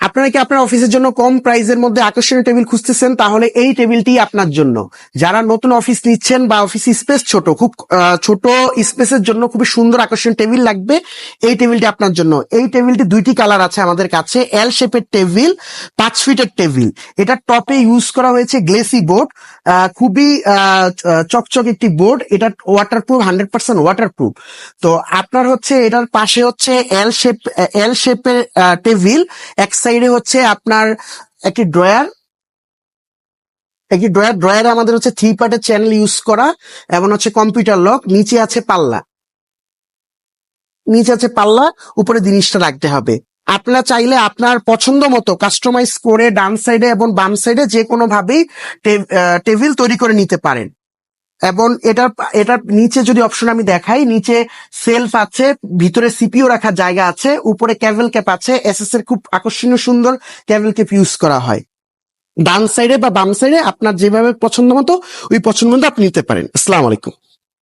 আপনারা কি আপনার অফিসের জন্য কম প্রাইসের মধ্যে আকর্ষণীয় টেবিল খুঁজতেছেন? তাহলে এই টেবিলটি আপনার জন্য। যারা নতুন অফিস নিচ্ছেন বা অফিস স্পেস ছোট, খুব ছোট স্পেসের জন্য খুবই সুন্দর আকর্ষণীয় টেবিল লাগবে, এই টেবিলটি আপনার জন্য। এই টেবিলটি দুইটি কালার আছে আমাদের কাছে। এল শেপের টেবিল, 5 ফিটের টেবিল। এটা টপে ইউজ করা হয়েছে গ্লেসি বোর্ড, খুবই চকচক একটি বোর্ড। এটা ওয়াটারপ্রুফ, 100% ওয়াটারপ্রুফ। তো আপনার হচ্ছে এটার পাশে হচ্ছে এল শেপের টেবিল, এক সাইডে হচ্ছে আপনার একটি ড্রয়ারে আমাদের হচ্ছে 3 পার্টের চ্যানেল ইউজ করা, এবং হচ্ছে কম্পিউটার লক। নিচে আছে পাল্লা, উপরে জিনিসটা রাখতে হবে। আপনারা চাইলে আপনার পছন্দ মতো কাস্টমাইজ করে ডান সাইডে এবং বাম সাইডে যে কোনো ভাবেই টেবিল তৈরি করে নিতে পারেন। এবং এটার নিচে যদি অপশন আমি দেখাই, নিচে সেলফ আছে, ভিতরে সিপিইউ রাখার জায়গা আছে, উপরে ক্যাবেল ক্যাপ আছে। এসএস এর খুব আকর্ষণীয় সুন্দর ক্যাবেল ক্যাপ ইউজ করা হয়। ডান সাইডে বা বাম সাইডে আপনার যেভাবে পছন্দ মতো, ওই পছন্দ মতো আপনি নিতে পারেন। আসসালামু আলাইকুম।